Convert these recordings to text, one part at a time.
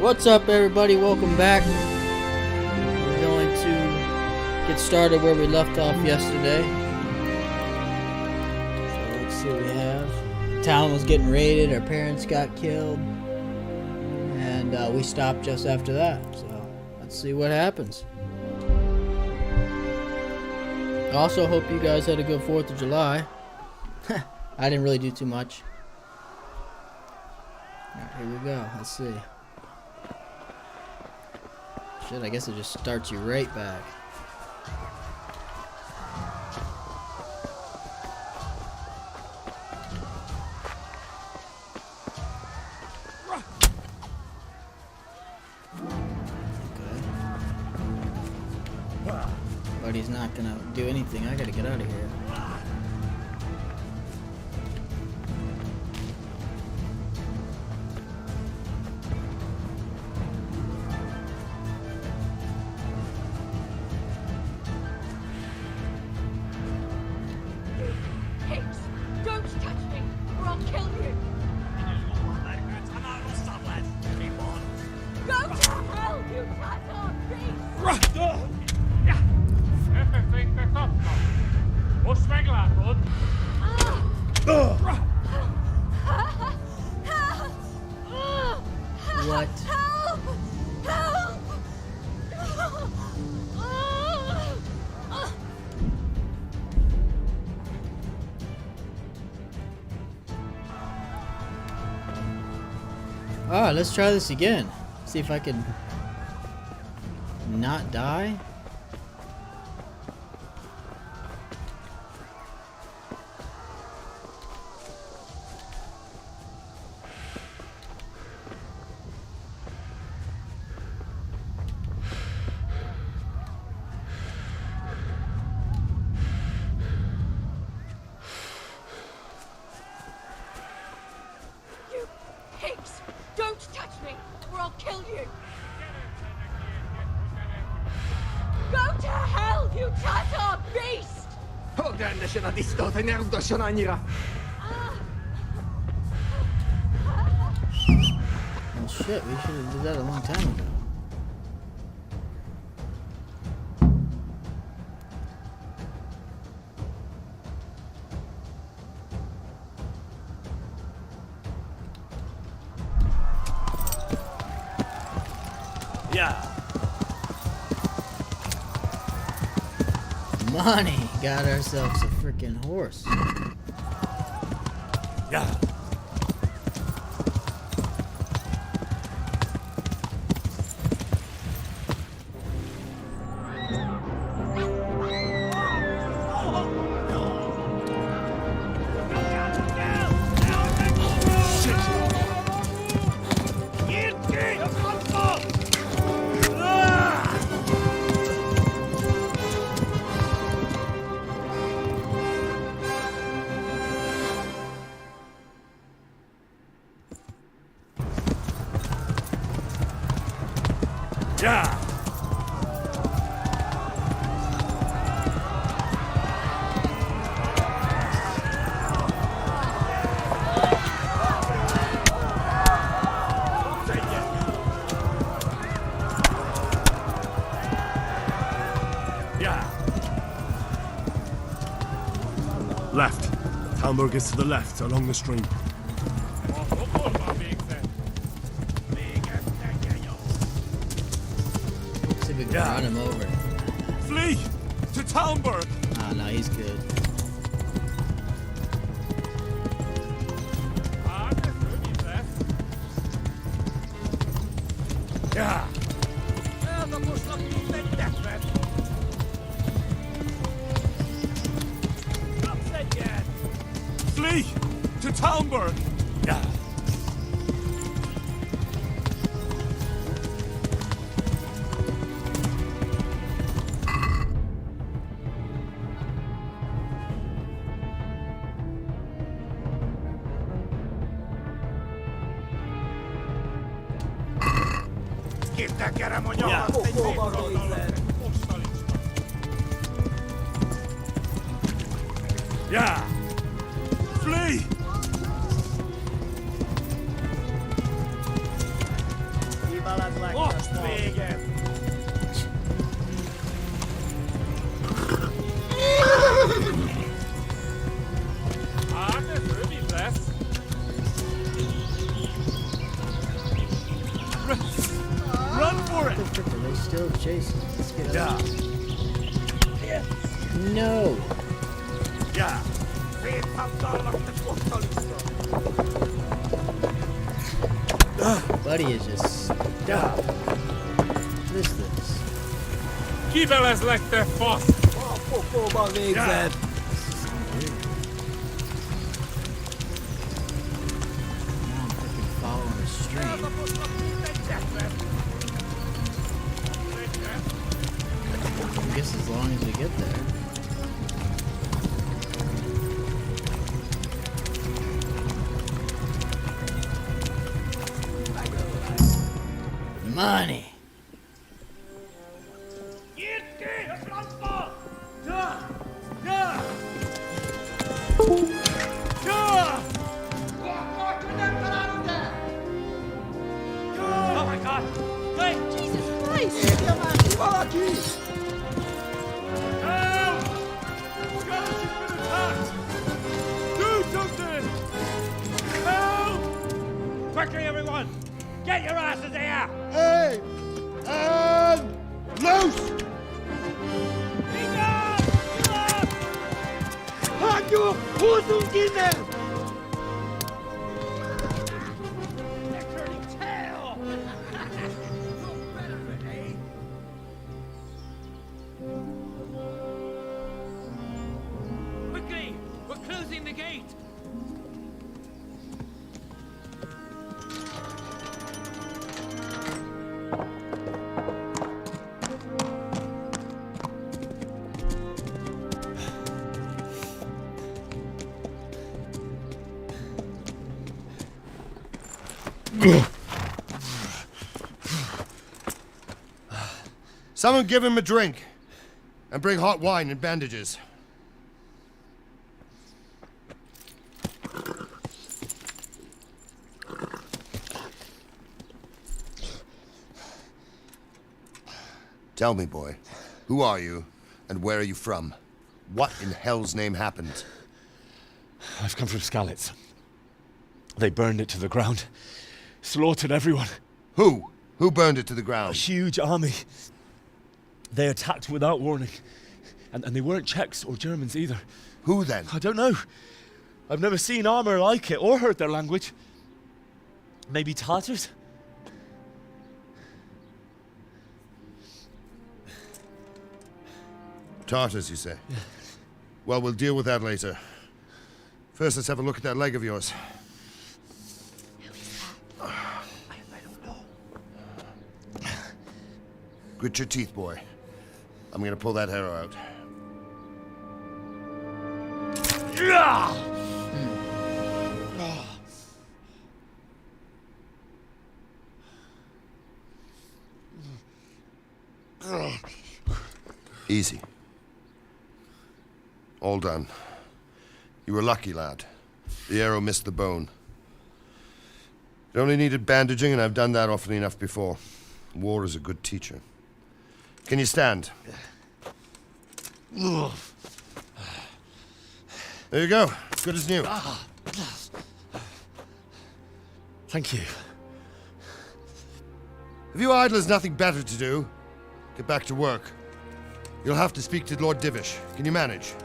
What's up, everybody? Welcome back. We're going to get started where we left off yesterday. So let's see what we have. Town was getting raided, our parents got killed, and we stopped just after that. So let's see what happens. I also hope you guys had a good 4th of July. I didn't really do too much. Alright, here we go. Let's see. Shit, I guess it just starts you right back. Okay. But he's not gonna do anything. I gotta get out of here. What? Help! Help! Alright, let's try this again. See if I can not die. Don't touch me, or I'll kill you! Go to hell, you Tatar beast! Oh, shit, we should have did that a long time ago. Yeah. Money! Got ourselves a freaking horse. Yeah. Yeah. Left. Talmberg is to the left, along the stream. See if we can run him over. Flee! To Talmberg! Ah, no, he's good. Yeah. Flee! To Talmberg! Yeah. Yeah. Flee! Run for it! What the frick are they still chasing? Let's get out. No! Yeah. Buddy is just stuck. What is this? Kiveles lähtee fast! Yeah. Now I'm freaking following a stream. I guess as long as we get there. Money. Oh my god! Hey! Jesus Christ! Help! Scarlet has been attacked! Do something! Help! Quickly, everyone! Get your asses here! Hey! And loose! They're turning tail! Quickly! We're closing the gate! Someone give him a drink. And bring hot wine and bandages. Tell me, boy, who are you, and where are you from? What in hell's name happened? I've come from Skalitz. They burned it to the ground. Slaughtered everyone. Who? Who burned it to the A ground? huge army. They attacked without warning. And they weren't Czechs or Germans either. Who then? I don't know. I've never seen armor like it or heard their language. Maybe Tatars? Tartars, you say? Yeah. Well, we'll deal with that later. First, let's have a look at that leg of yours. I don't know. Grit your teeth, boy. I'm gonna pull that arrow out. Easy. All done. You were lucky, lad. The arrow missed the bone. It only needed bandaging, and I've done that often enough before. War is a good teacher. Can you stand? There you go. Good as new. Thank you. Have you idlers nothing better to do? Get back to work. You'll have to speak to Lord Divish. Can you manage?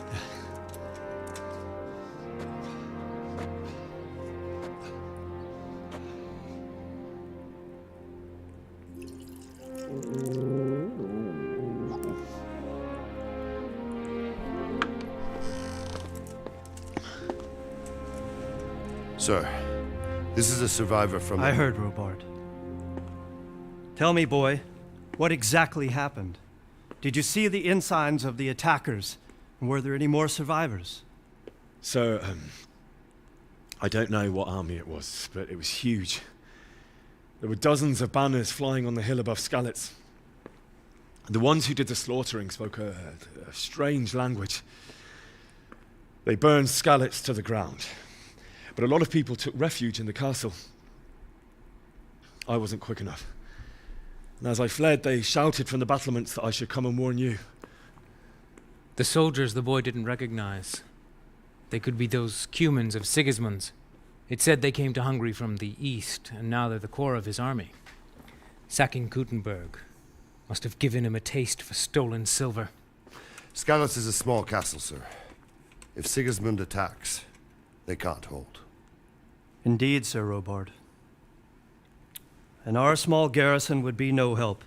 Sir, this is a survivor from... I heard, Robard. Tell me, boy, what exactly happened? Did you see the ensigns of the attackers? And were there any more survivors? So, I don't know what army it was, but it was huge. There were dozens of banners flying on the hill above Skalitz. The ones who did the slaughtering spoke a strange language. They burned Skalitz to the ground. But a lot of people took refuge in the castle. I wasn't quick enough. And as I fled, they shouted from the battlements that I should come and warn you. The soldiers the boy didn't recognize. They could be those Cumans of Sigismund's. It said they came to Hungary from the east, and now they're the core of his army. Sacking Gutenberg must have given him a taste for stolen silver. Skalitz is a small castle, sir. If Sigismund attacks, they can't hold. Indeed, Sir Robard. And our small garrison would be no help,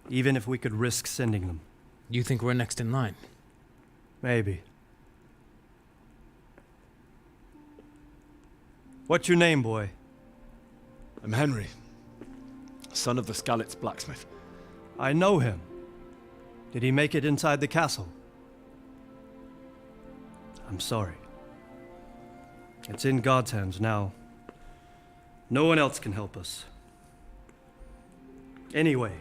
even if we could risk sending them. You think we're next in line? Maybe. What's your name, boy? I'm Henry, son of the Skalitz blacksmith. I know him. Did he make it inside the castle? I'm sorry. It's in God's hands now. No one else can help us. Anyway,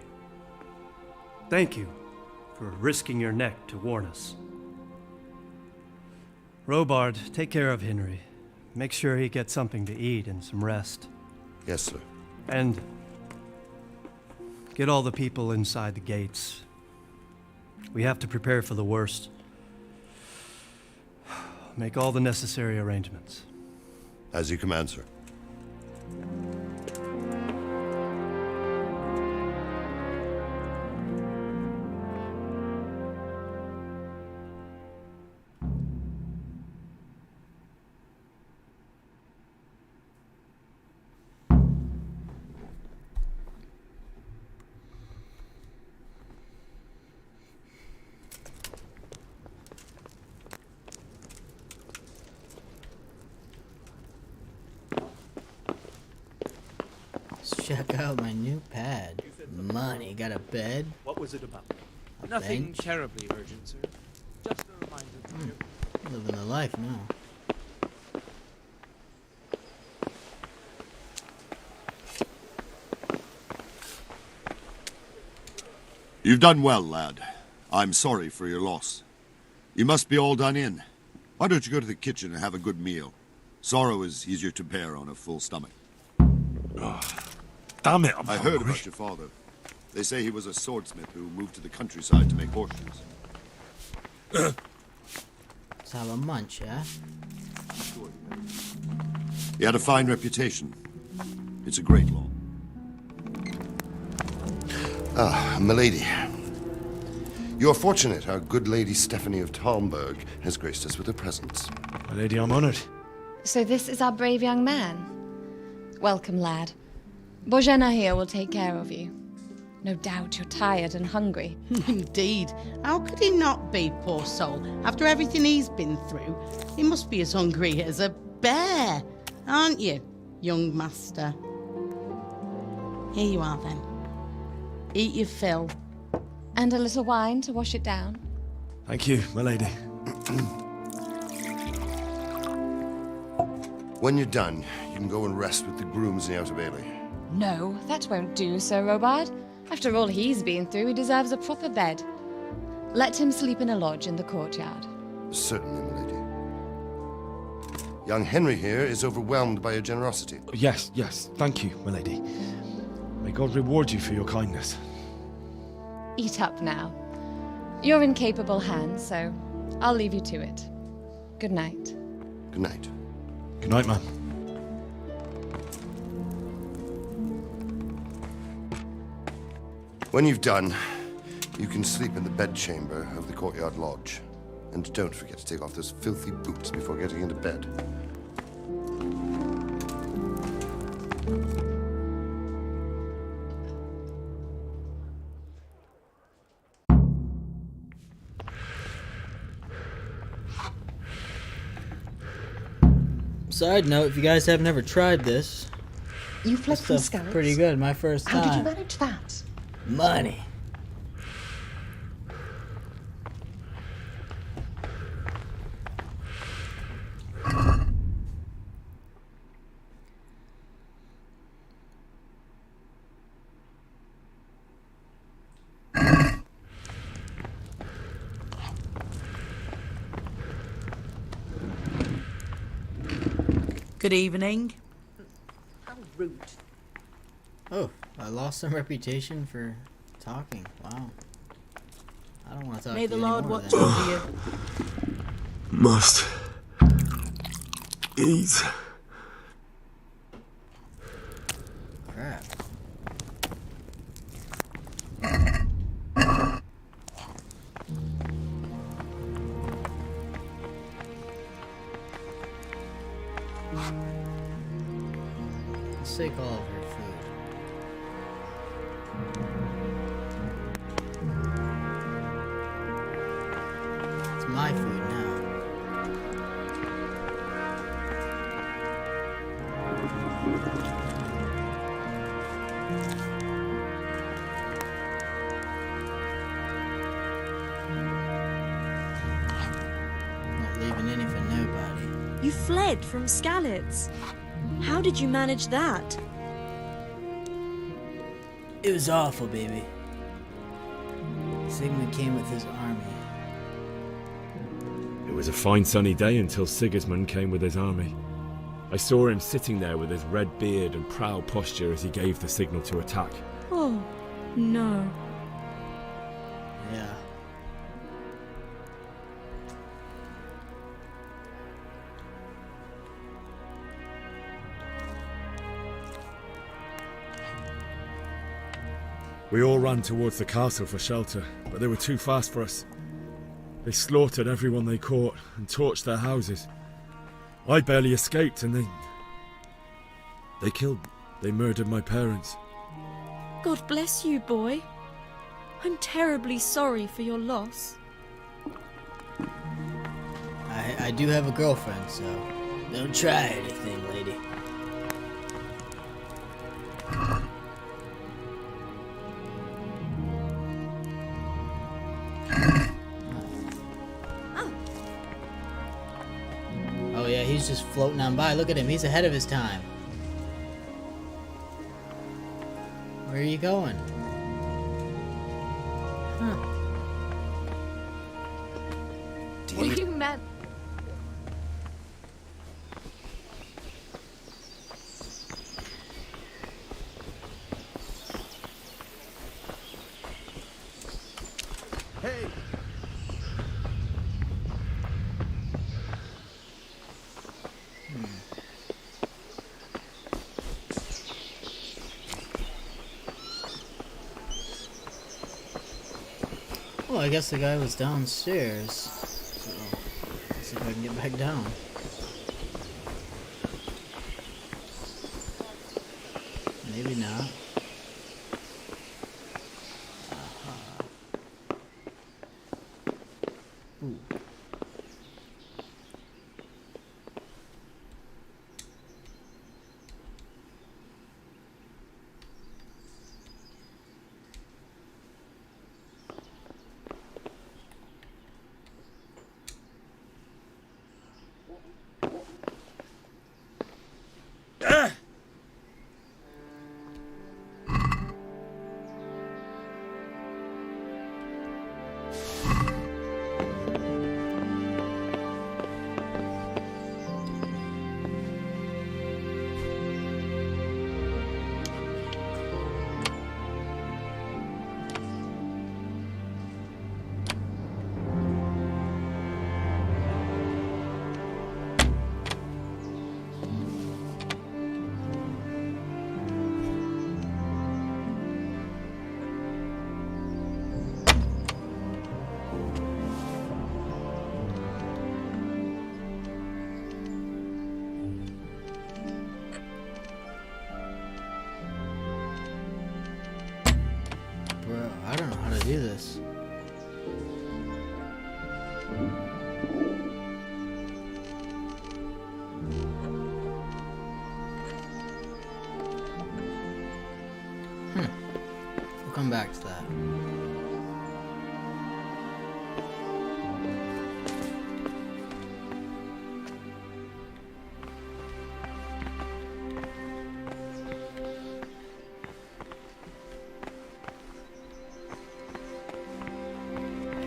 thank you for risking your neck to warn us. Robard, take care of Henry. Make sure he gets something to eat and some rest. Yes, sir. And get all the people inside the gates. We have to prepare for the worst. Make all the necessary arrangements. As you command, sir. Check out my new pad. Money. Got a bed? What was it about? A Nothing bench? terribly urgent, sir. Just a reminder that you're... Living the life now. You've done well, lad. I'm sorry for your loss. You must be all done in. Why don't you go to the kitchen and have a good meal? Sorrow is easier to bear on a full stomach. Damn it, I'm I heard hungry. about your father. They say he was a swordsmith who moved to the countryside to make horseshoes. Let's have a munch, yeah? He had a fine reputation. It's a great law. Ah, milady. You're fortunate our good lady Stephanie of Talmberg has graced us with her presence. My lady, I'm honored. So this is our brave young man. Welcome, lad. Bozhena here will take care of you. No doubt you're tired and hungry. Indeed. How could he not be, poor soul? After everything he's been through, he must be as hungry as a bear, aren't you, young master? Here you are, then. Eat your fill. And a little wine to wash it down. Thank you, my lady. When you're done, you can go and rest with the grooms in the outer bailey. No, that won't do, Sir Robard. After all he's been through, he deserves a proper bed. Let him sleep in a lodge in the courtyard. Certainly, milady. Young Henry here is overwhelmed by your generosity. Yes, yes, thank you, my lady. May God reward you for your kindness. Eat up now. You're in capable hands, so I'll leave you to it. Good night. Good night. Good night, man. When you've done, you can sleep in the bedchamber of the courtyard lodge. And don't forget to take off those filthy boots before getting into bed. Side note, if you guys have never tried this, You this fled from stuff's Skalitz? pretty good. My first How did you time. manage that? Money. Good evening. How rude. Oh, I lost some reputation for talking. Wow. I don't want to talk May to the you Lord anymore watch then. over you. Must eat. Crap. Let's take all of her food. It's my food now. Not leaving any for nobody. You fled from Skalitz. How did you manage that? It was awful, baby. Sigmund came with his army. It was a fine sunny day until Sigismund came with his army. I saw him sitting there with his red beard and proud posture as he gave the signal to attack. Oh, no. Yeah. We all ran towards the castle for shelter, but they were too fast for us. They slaughtered everyone they caught and torched their houses. I barely escaped and they murdered my parents. God bless you, boy. I'm terribly sorry for your loss. I do have a girlfriend, so don't try anything, lady. Oh yeah, he's just floating on by. Look at him, he's ahead of his time. Where are you going? Huh. You meant... Hey! Well, I guess the guy was downstairs. So, let's see if I can get back down. Maybe not. Ooh. Bro, I don't know how to do this. We'll come back to that.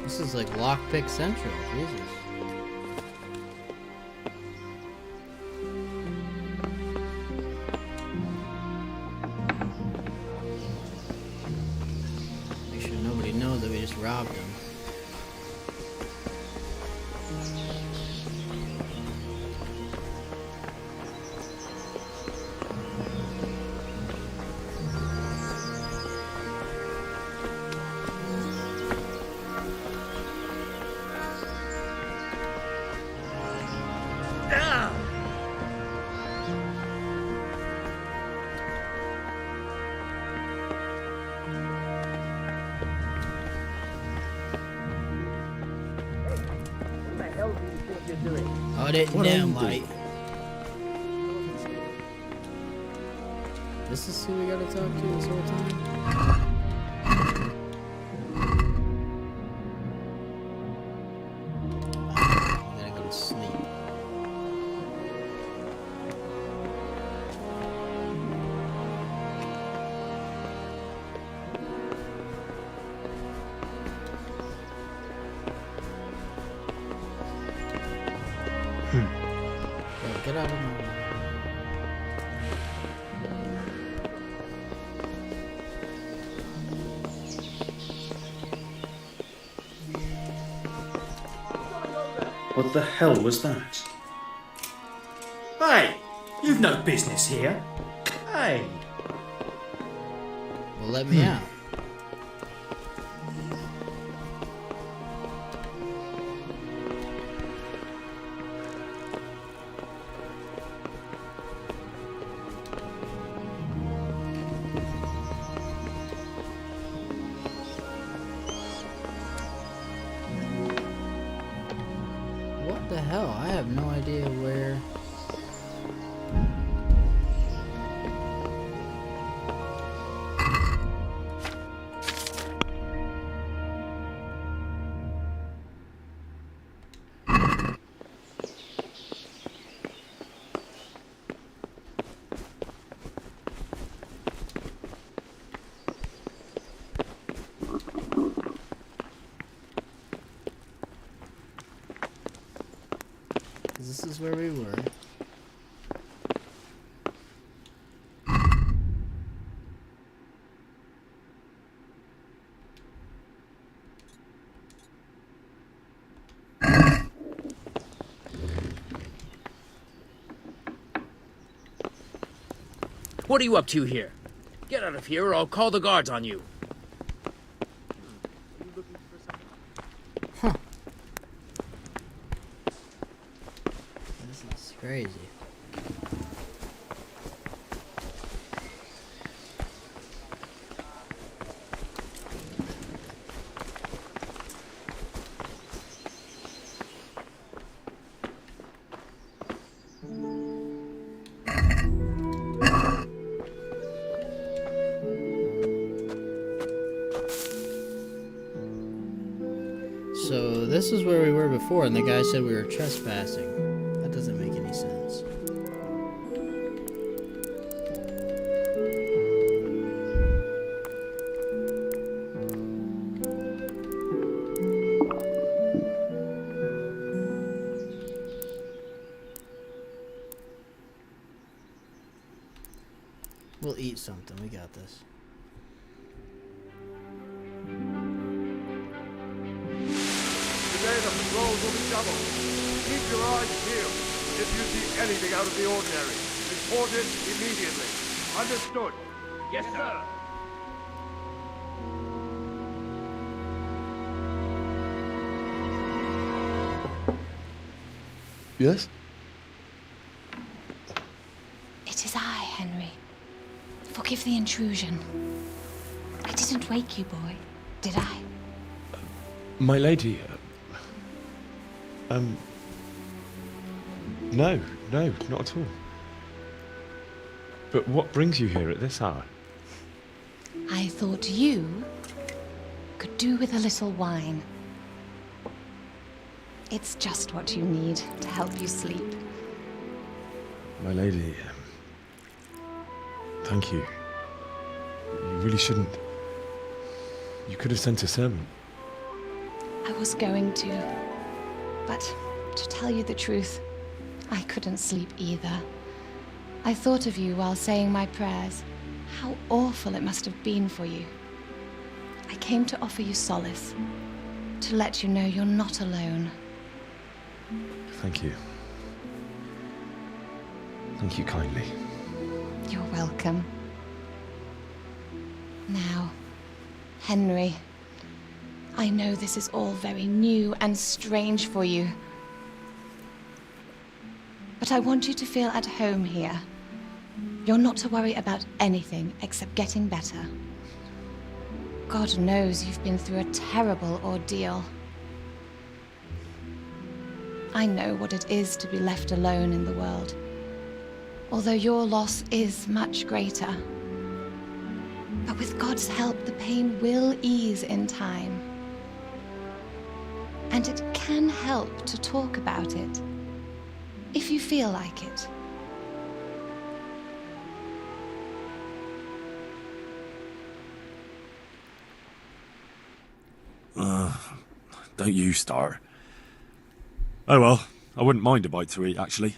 This is like Lockpick Central, Jesus. just robbed him. Hold it down, mate. This is who we gotta talk to this whole time? I'm gonna go to sleep. Get out of my way. What the hell was that? Hey! You've no business here. Hey! Well, let me out. What the hell? I have no idea where. This is where we were. What are you up to here? Get out of here or I'll call the guards on you. Huh. This is crazy. So this is where we were before, and the guy said we were trespassing. That doesn't make any sense. We'll eat something. We got this. Today the patrols will be doubled. Keep your eyes peeled. If you see anything out of the ordinary, report it immediately. Understood? Yes, sir. Yes? It is I, Henry. Forgive the intrusion. I didn't wake you, boy, did I? My lady, no, not at all. But what brings you here at this hour? I thought you could do with a little wine. It's just what you need to help you sleep. My lady, thank you. You really shouldn't. You could have sent a servant. I was going to, but to tell you the truth, I couldn't sleep either. I thought of you while saying my prayers. How awful it must have been for you. I came to offer you solace, to let you know you're not alone. Thank you. Thank you kindly. You're welcome. Now, Henry, I know this is all very new and strange for you, but I want you to feel at home here. You're not to worry about anything except getting better. God knows you've been through a terrible ordeal. I know what it is to be left alone in the world, although your loss is much greater. But with God's help, the pain will ease in time. And it can help to talk about it, if you feel like it. Don't you start. Oh well, I wouldn't mind a bite to eat, actually.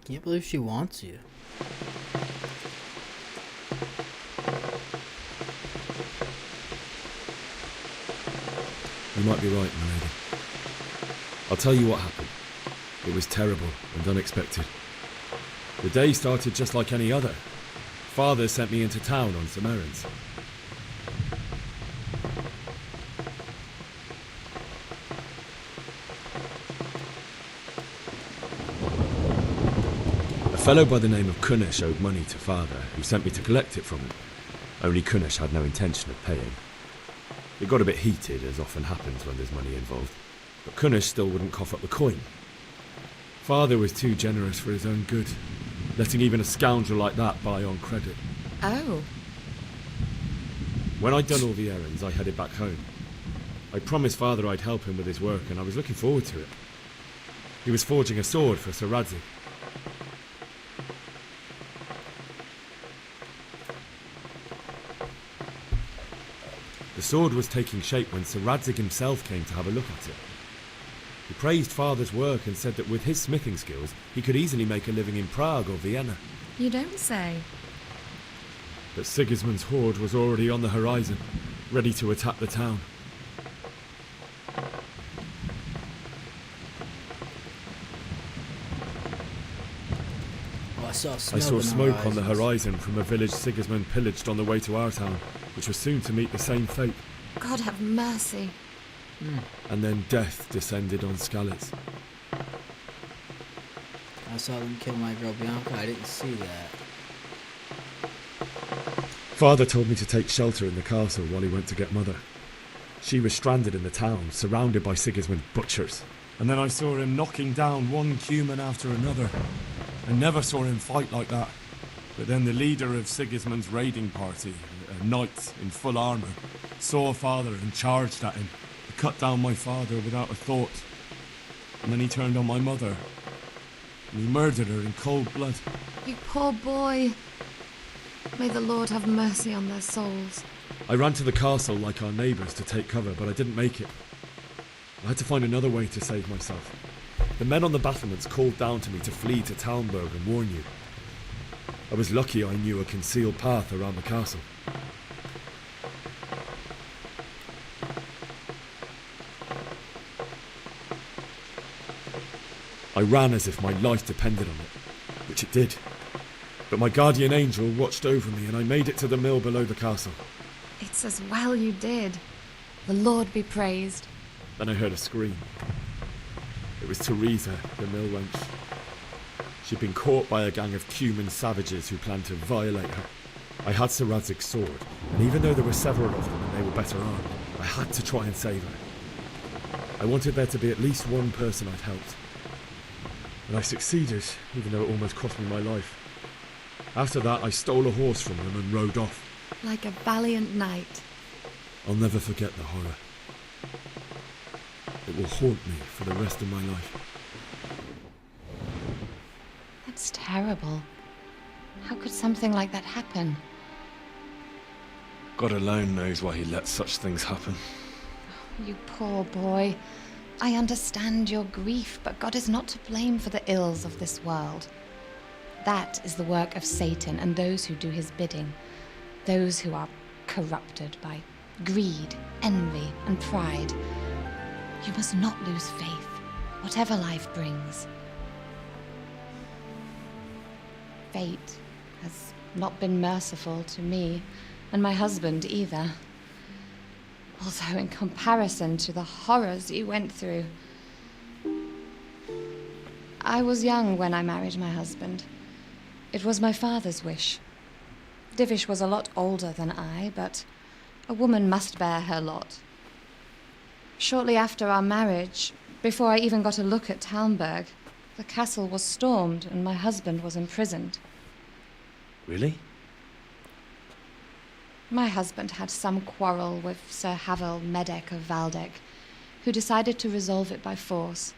Can't believe she wants you. You might be right, my lady. I'll tell you what happened. It was terrible and unexpected. The day started just like any other. Father sent me into town on some errands. A fellow by the name of Kunish owed money to Father, who sent me to collect it from him. Only Kunish had no intention of paying. It got a bit heated, as often happens when there's money involved, but Kunish still wouldn't cough up the coin. Father was too generous for his own good, letting even a scoundrel like that buy on credit. Oh. When I'd done all the errands, I headed back home. I promised Father I'd help him with his work, and I was looking forward to it. He was forging a sword for Sir Radzig. The sword was taking shape when Sir Radzig himself came to have a look at it. He praised Father's work and said that with his smithing skills, he could easily make a living in Prague or Vienna. You don't say. But Sigismund's horde was already on the horizon, ready to attack the town. Oh, I saw smoke on the horizon from a village Sigismund pillaged on the way to our town, which was soon to meet the same fate. God have mercy. And then death descended on Skalitz. I saw them kill my girl Bianca. I didn't see that. Father told me to take shelter in the castle while he went to get Mother. She was stranded in the town, surrounded by Sigismund butchers. And then I saw him knocking down one Cuman after another. I never saw him fight like that. But then the leader of Sigismund's raiding party, a knight in full armour, saw Father and charged at him. He cut down my father without a thought. And then he turned on my mother. And he murdered her in cold blood. You poor boy. May the Lord have mercy on their souls. I ran to the castle like our neighbours to take cover, but I didn't make it. I had to find another way to save myself. The men on the battlements called down to me to flee to Talmberg and warn you. I was lucky I knew a concealed path around the castle. I ran as if my life depended on it, which it did. But my guardian angel watched over me and I made it to the mill below the castle. It's as well you did. The Lord be praised. Then I heard a scream. It was Teresa, the mill wench. She'd been caught by a gang of Cuman savages who planned to violate her. I had Sir Radzig's sword, and even though there were several of them and they were better armed, I had to try and save her. I wanted there to be at least one person I'd helped. And I succeeded, even though it almost cost me my life. After that, I stole a horse from them and rode off. Like a valiant knight. I'll never forget the horror. It will haunt me for the rest of my life. That's terrible. How could something like that happen? God alone knows why he lets such things happen. You poor boy. I understand your grief, but God is not to blame for the ills of this world. That is the work of Satan and those who do his bidding, those who are corrupted by greed, envy, and pride. You must not lose faith, whatever life brings. Fate has not been merciful to me, and my husband either. Although in comparison to the horrors you went through. I was young when I married my husband. It was my father's wish. Divish was a lot older than I, but a woman must bear her lot. Shortly after our marriage, before I even got a look at Talmberg, the castle was stormed and my husband was imprisoned. Really? My husband had some quarrel with Sir Havel Medek of Valdek, who decided to resolve it by force.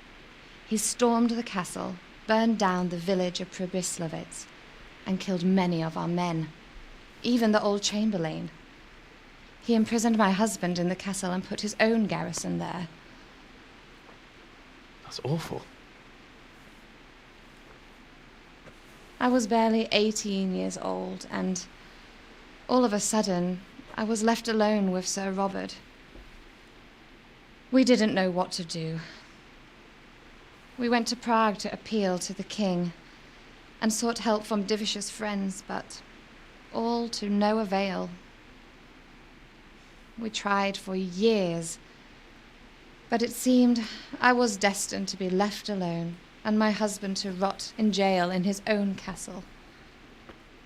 He stormed the castle, burned down the village of Pribyslavitz, and killed many of our men, even the old chamberlain. He imprisoned my husband in the castle and put his own garrison there. That's awful. I was barely 18 years old, and all of a sudden, I was left alone with Sir Robert. We didn't know what to do. We went to Prague to appeal to the king and sought help from Divish's friends, but all to no avail. We tried for years, but it seemed I was destined to be left alone and my husband to rot in jail in his own castle.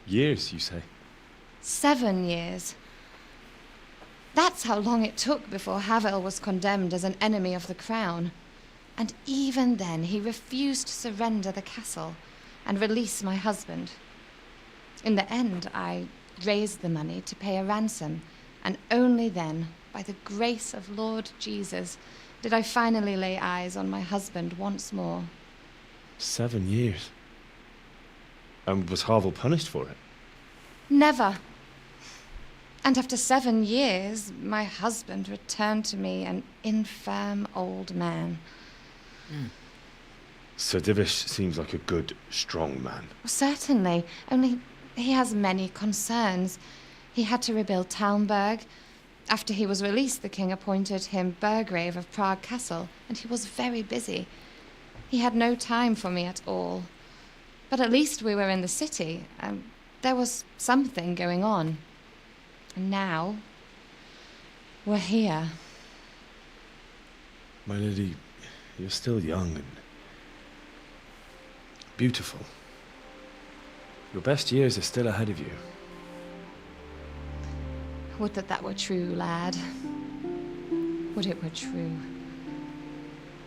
Years, you say? 7 years. That's how long it took before Havel was condemned as an enemy of the crown. And even then, he refused to surrender the castle and release my husband. In the end, I raised the money to pay a ransom, and only then, by the grace of Lord Jesus, did I finally lay eyes on my husband once more. 7 years? And was Havel punished for it? Never. And after 7 years, my husband returned to me an infirm old man. Sir Divish seems like a good, strong man. Certainly, only he has many concerns. He had to rebuild Talmberg. After he was released, the king appointed him Burgrave of Prague Castle, and he was very busy. He had no time for me at all. But at least we were in the city, and there was something going on. And now, we're here. My lady, you're still young and beautiful. Your best years are still ahead of you. Would that that were true, lad. Would it were true.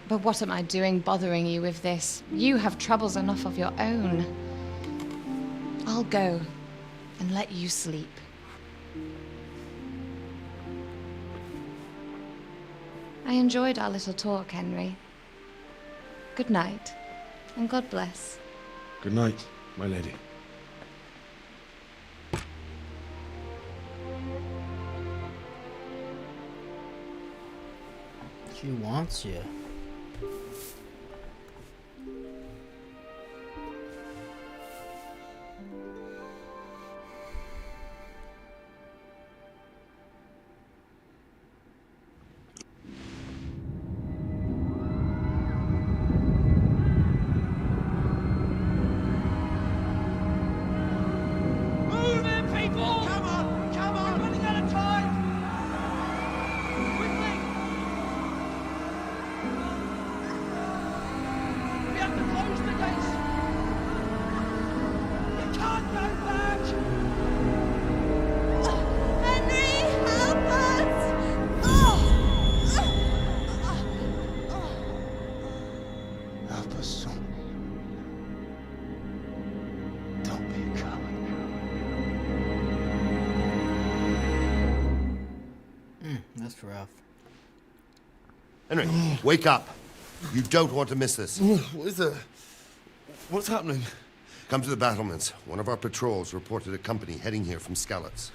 But what am I doing bothering you with this? You have troubles enough of your own. I'll go and let you sleep. I enjoyed our little talk, Henry. Good night, and God bless. Good night, my lady. She wants you. That's rough. Henry, wake up. You don't want to miss this. What is it? What's happening? Come to the battlements. One of our patrols reported a company heading here from Skalitz.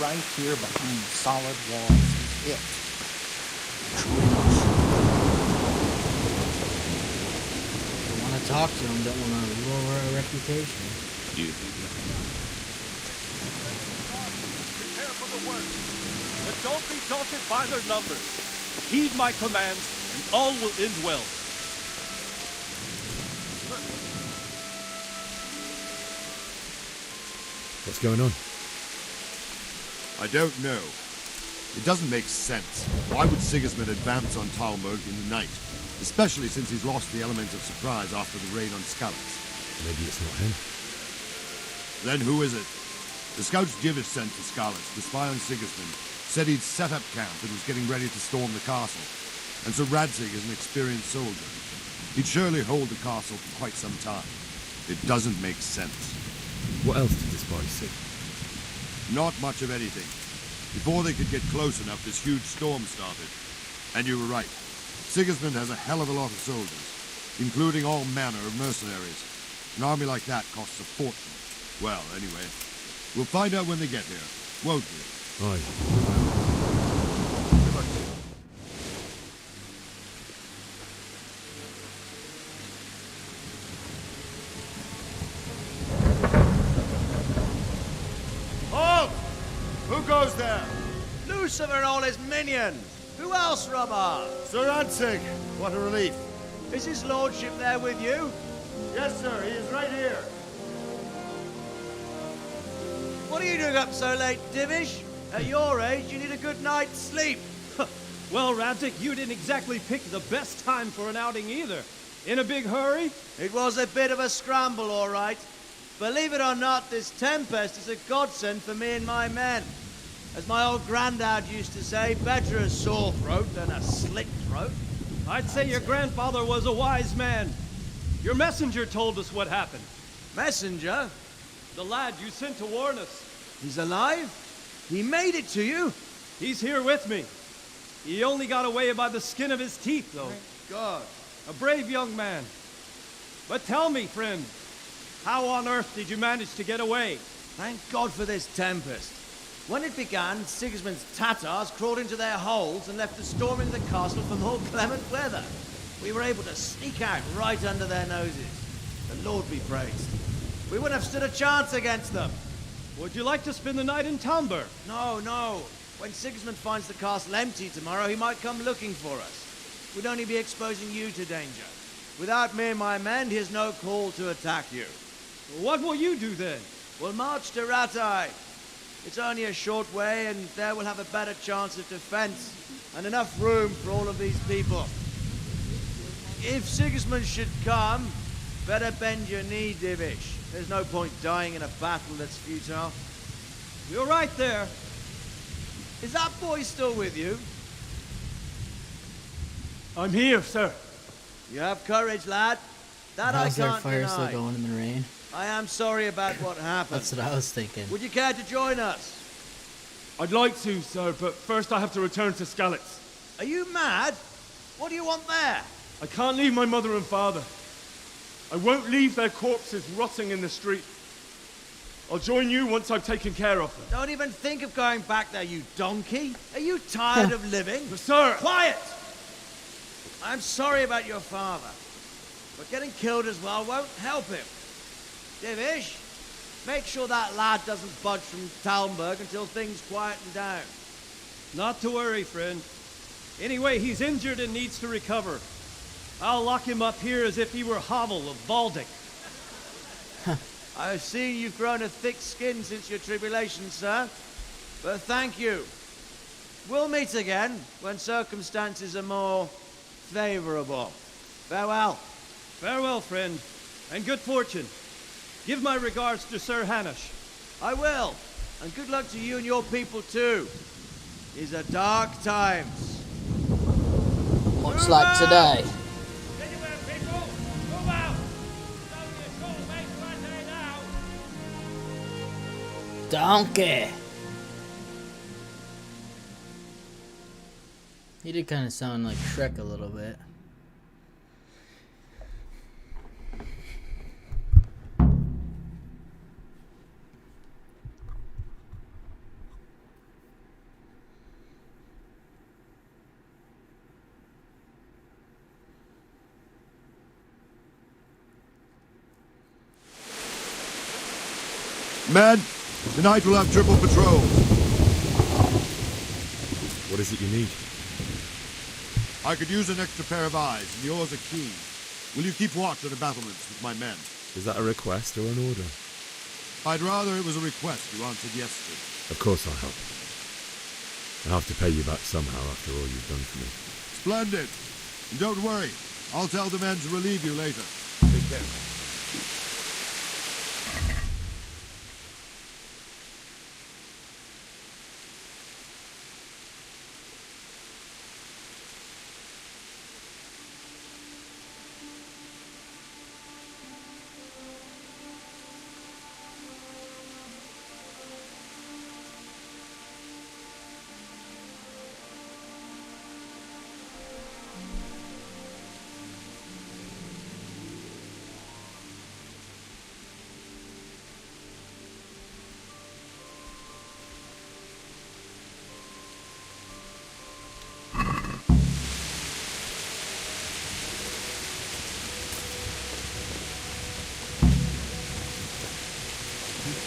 right here behind the solid walls. It. Don't want to talk to him, don't want to lower our reputation. Do you think that? Prepare for the worst. But don't be daunted by their numbers. Heed my commands, and all will end well. What's going on? I don't know. It doesn't make sense. Why would Sigismund advance on Talmberg in the night? Especially since he's lost the element of surprise after the raid on Skalitz. Maybe it's not him. Then who is it? The scouts Divish sent to Skalitz to spy on Sigismund said he'd set up camp and was getting ready to storm the castle. And so Radzig is an experienced soldier. He'd surely hold the castle for quite some time. It doesn't make sense. What else did the spies see? Not much of anything. Before they could get close enough, this huge storm started. And you were right. Sigismund has a hell of a lot of soldiers, including all manner of mercenaries. An army like that costs a fortune. Well, anyway, we'll find out when they get here, won't we? Aye. Halt! Who goes there? Lucifer and all his minions! Who else, Robber? Sir Radzig, what a relief. Is his lordship there with you? Yes, sir, he is right here. What are you doing up so late, Divish? At your age, you need a good night's sleep. Well, Radzig, you didn't exactly pick the best time for an outing either. In a big hurry? It was a bit of a scramble, all right. Believe it or not, this tempest is a godsend for me and my men. As my old granddad used to say, better a sore throat than a slit throat. I'd say your grandfather was a wise man. Your messenger told us what happened. Messenger? The lad you sent to warn us. He's alive? He made it to you? He's here with me. He only got away by the skin of his teeth, though. Thank God. A brave young man. But tell me, friend, how on earth did you manage to get away? Thank God for this tempest. When it began, Sigismund's Tatars crawled into their holes and left us storming the castle for more clement weather. We were able to sneak out right under their noses. The Lord be praised. We wouldn't have stood a chance against them. Would you like to spend the night in Talmberg? No, no. When Sigismund finds the castle empty tomorrow, he might come looking for us. We'd only be exposing you to danger. Without me and my men, he has no call to attack you. What will you do then? We'll march to Ratai. It's only a short way, and there we'll have a better chance of defense, and enough room for all of these people. If Sigismund should come, better bend your knee, Divish. There's no point dying in a battle that's futile. You're right there. Is that boy still with you? I'm here, sir. You have courage, lad. That How's I their can't fire still deny. going in the rain? I am sorry about what happened. That's what I was thinking. Would you care to join us? I'd like to, sir, but first I have to return to Skalitz. Are you mad? What do you want there? I can't leave my mother and father. I won't leave their corpses rotting in the street. I'll join you once I've taken care of them. Don't even think of going back there, you donkey. Are you tired of living? Sir! Quiet! I'm sorry about your father, but getting killed as well won't help him. Divish, make sure that lad doesn't budge from Talmberg until things quieten down. Not to worry, friend. Anyway, he's injured and needs to recover. I'll lock him up here as if he were Havel of Baldic. I've seen you've grown a thick skin since your tribulation, sir. But thank you. We'll meet again when circumstances are more favorable. Farewell. Farewell, friend, and good fortune. Give my regards to Sir Hanush. I will. And good luck to you and your people, too. These are dark times. Looks like today. Donkey! He did kind of sound like Shrek a little bit. Men, tonight we'll have triple patrols. What is it you need? I could use an extra pair of eyes, and yours are keen. Will you keep watch of the battlements with my men? Is that a request or an order? I'd rather it was a request you answered yes to. Of course I'll help. I'll have to pay you back somehow after all you've done for me. Splendid. And don't worry, I'll tell the men to relieve you later. Take care.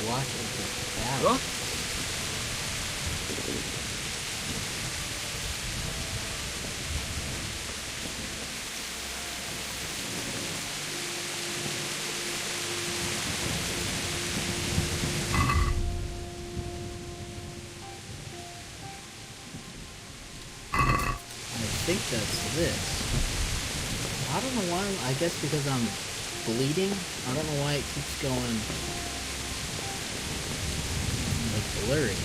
Watching the battle. I think that's this. I don't know why. I guess because I'm bleeding. I don't know why it keeps going like blurry.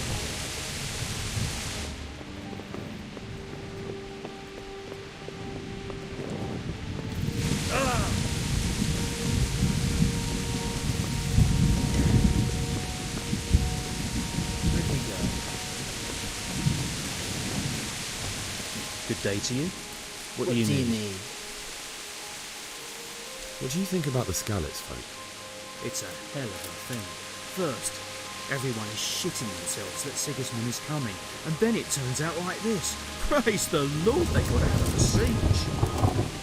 Where'd we go? Good day to you. What What do you need? What do you think about the Skalitz folk? It's a hell of a thing. First, everyone is shitting themselves that Sigismund is coming, and then it turns out like this. Praise the Lord, they got out of the siege.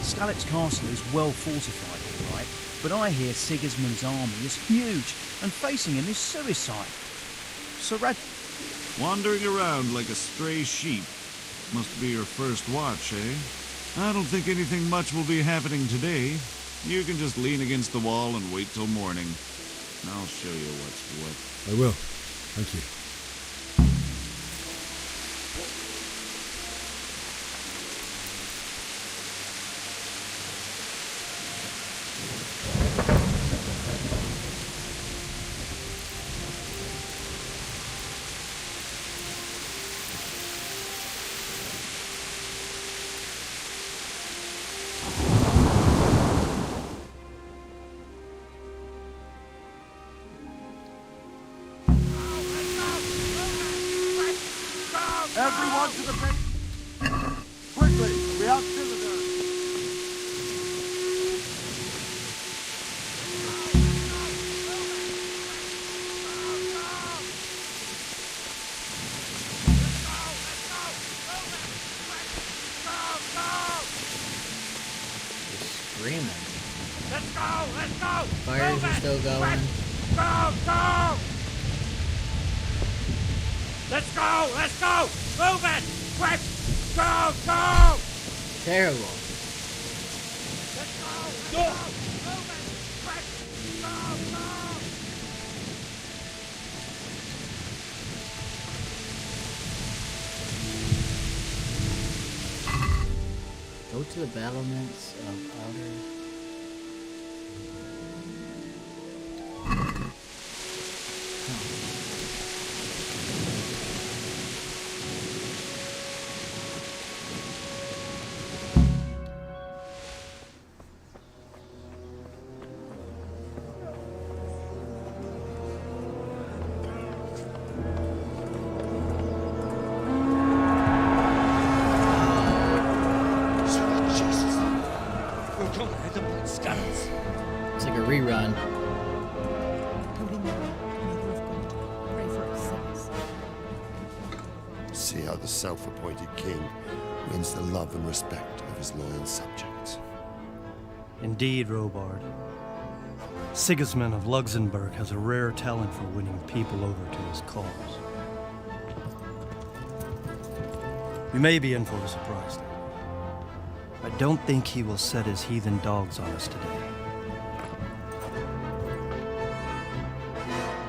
Skalitz Castle is well fortified, all right, but I hear Sigismund's army is huge, and facing him is suicide. Wandering around like a stray sheep. Must be your first watch, eh? I don't think anything much will be happening today. You can just lean against the wall and wait till morning. I'll show you what's what. I will. Thank you. Everyone to the base! Quickly, we have visitors! Screaming. Let's go! Let's go! Fires are still going. Go! Go! Let's go! Let's go! Move it! Quick! Go! Go! Terrible. Let's go! Go! Move it! Quick! Go! Go! Go to the battlements of outer. It's like a rerun. See how the self-appointed king wins the love and respect of his loyal subjects. Indeed, Robard. Sigismund of Luxembourg has a rare talent for winning people over to his cause. You may be in for a surprise, though. I don't think he will set his heathen dogs on us today.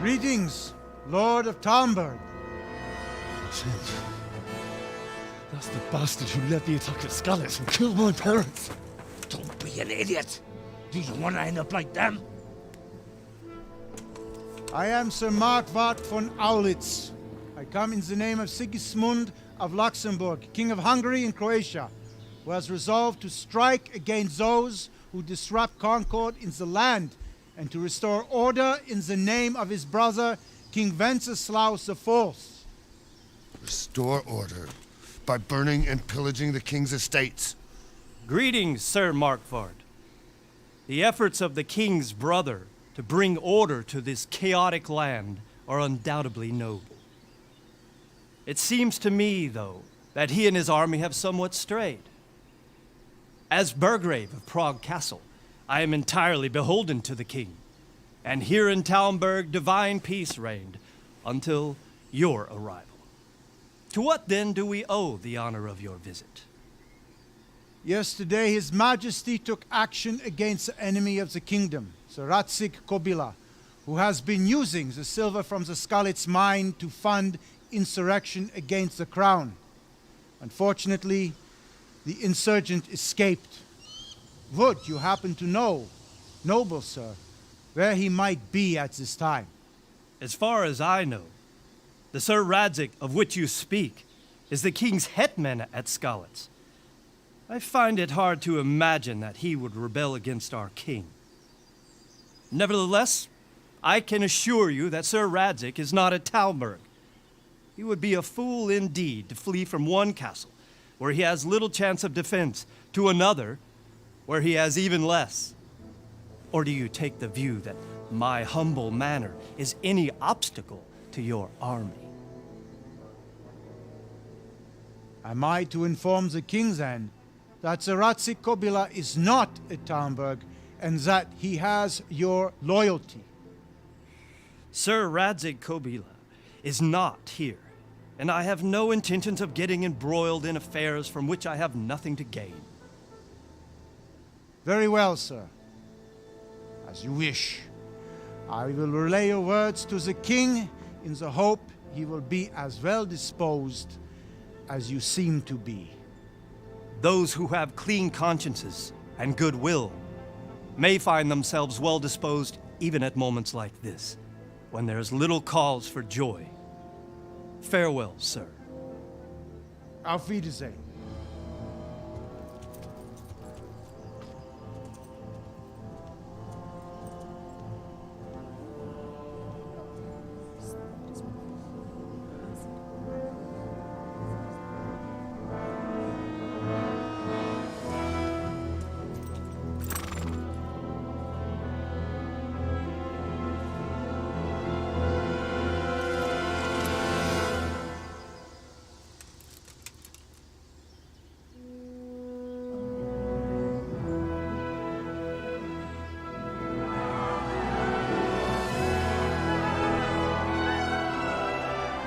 Greetings, Lord of Talmberg. That's the bastard who led the attack at Skalitz and killed my parents. Don't be an idiot. Do you want to end up like them? I am Sir Markwart von Aulitz. I come in the name of Sigismund of Luxembourg, King of Hungary and Croatia, who has resolved to strike against those who disrupt concord in the land and to restore order in the name of his brother, King Wenceslaus IV. Restore order by burning and pillaging the king's estates. Greetings, Sir Markwart. The efforts of the king's brother to bring order to this chaotic land are undoubtedly noble. It seems to me, though, that he and his army have somewhat strayed. As Burgrave of Prague Castle, I am entirely beholden to the king, and here in Talmberg divine peace reigned until your arrival. To what then do we owe the honor of your visit? Yesterday, His Majesty took action against the enemy of the kingdom, Sir Radzik Kobila, who has been using the silver from the Skalitz mine to fund insurrection against the crown. Unfortunately, the insurgent escaped. Would you happen to know, noble sir, where he might be at this time? As far as I know, the Sir Radzik of which you speak is the king's hetman at Skalitz. I find it hard to imagine that he would rebel against our king. Nevertheless, I can assure you that Sir Radzik is not at Talmberg. He would be a fool indeed to flee from one castle, where he has little chance of defense, to another, where he has even less. Or do you take the view that my humble manner is any obstacle to your army? Am I to inform the king then that Sir Radzik Kobila is not at Talmberg and that he has your loyalty? Sir Radzik Kobila is not here, and I have no intentions of getting embroiled in affairs from which I have nothing to gain. Very well, sir. As you wish. I will relay your words to the king in the hope he will be as well disposed as you seem to be. Those who have clean consciences and goodwill may find themselves well disposed even at moments like this, when there is little cause for joy. Farewell, sir. Auf Wiedersehen.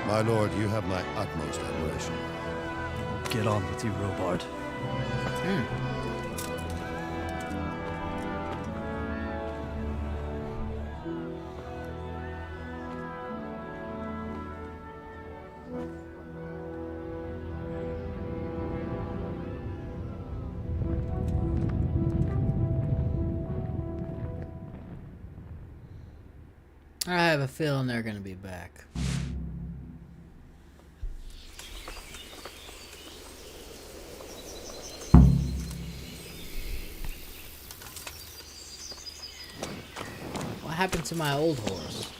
My lord, you have my utmost admiration. Get on with you, Robard. I have a feeling they're gonna be back. What happened to my old horse?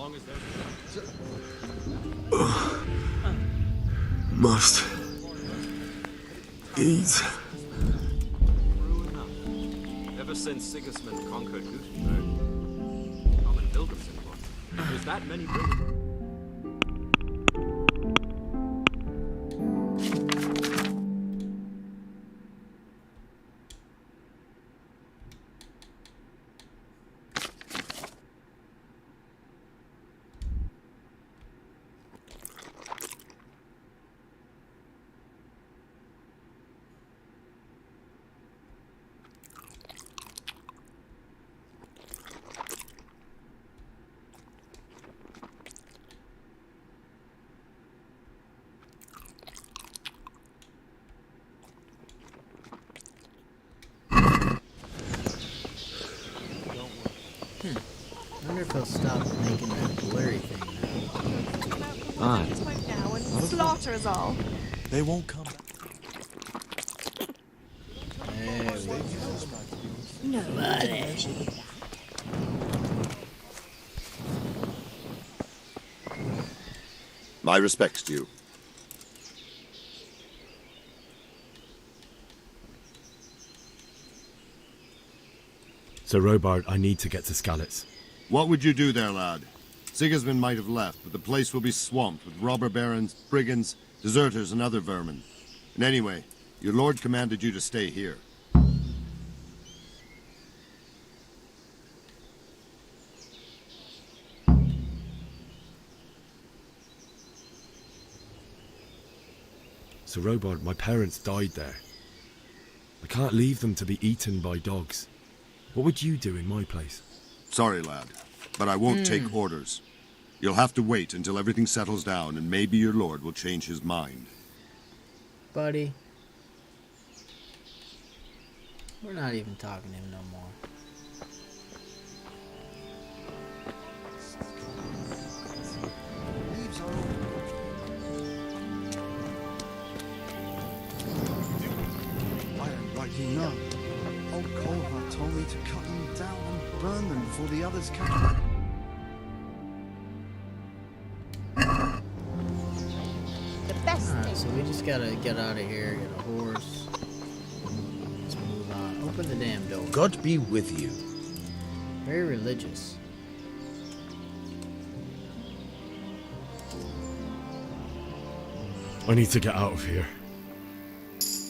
long as there's... Must eat. Ever since Sigismund conquered Gutenberg, common pilgrims in one. There's that many buildings. I wonder if he'll stop making that blurry thing now. Now and slaughter us all. They won't come back. There we go. No. My respects to you. Sir Robard, I need to get to Skalitz. What would you do there, lad? Sigismund might have left, but the place will be swamped with robber barons, brigands, deserters, and other vermin. And anyway, your lord commanded you to stay here. Sir Robard, my parents died there. I can't leave them to be eaten by dogs. What would you do in my place? Sorry, lad, but I won't take orders. You'll have to wait until everything settles down, and maybe your lord will change his mind. Buddy. We're not even talking to him no more. I don't rightly know. Old Colhart told me to cut them down and burn them before the others came. Alright, so we just gotta get out of here, get a horse. Let's move on. Open the damn door. God be with you. Very religious. I need to get out of here.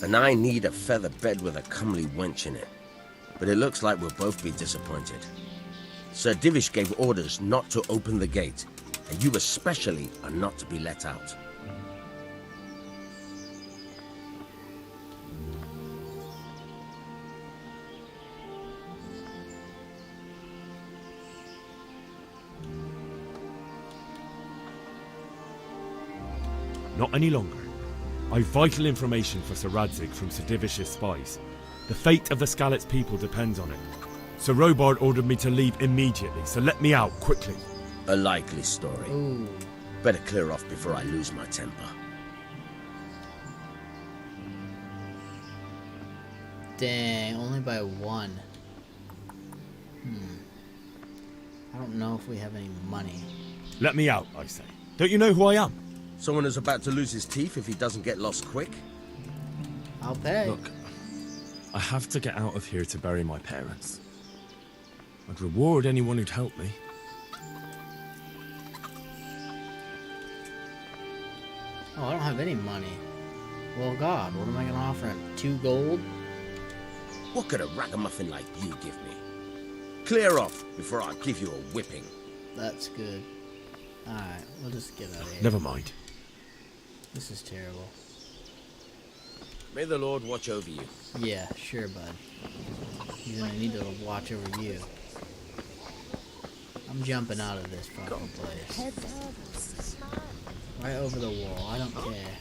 And I need a feather bed with a comely wench in it. But it looks like we'll both be disappointed. Sir Divish gave orders not to open the gate, and you especially are not to be let out. Not any longer. I've vital information for Sir Radzig from Sir Divish's spies. The fate of the Skalitz people depends on it. Sir Robard ordered me to leave immediately, so let me out quickly. A likely story. Ooh. Better clear off before I lose my temper. Dang, only by one. I don't know if we have any money. Let me out, I say. Don't you know who I am? Someone who's about to lose his teeth if he doesn't get lost quick? I'll pay. Look, I have to get out of here to bury my parents. I'd reward anyone who'd help me. Oh, I don't have any money. Well, God, what am I gonna offer him? 2 gold? What could a ragamuffin like you give me? Clear off before I give you a whipping. That's good. Alright, we'll just get out of here. Never mind. This is terrible. May the Lord watch over you. Yeah, sure, bud. He's gonna need to watch over you. I'm jumping out of this fucking place. Right over the wall. I don't care.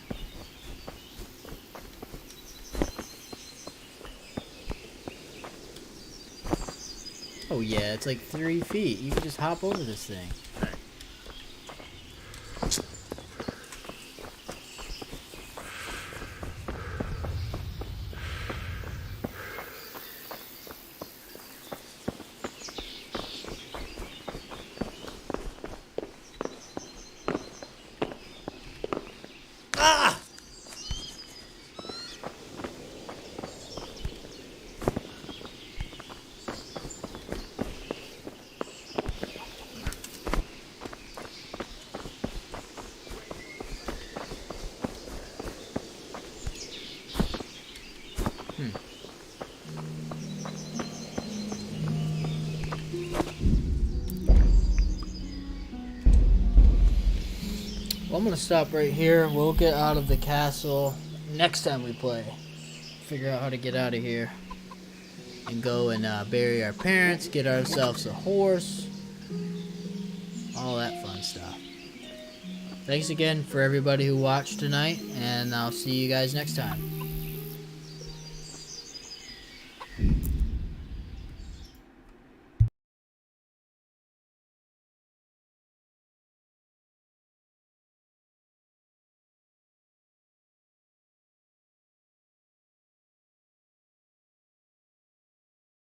Oh yeah, it's like 3 feet. You can just hop over this thing. I'm gonna stop right here. We'll get out of the castle next time we play. Figure out how to get out of here. And go and bury our parents, get ourselves a horse. All that fun stuff. Thanks again for everybody who watched tonight, and I'll see you guys next time.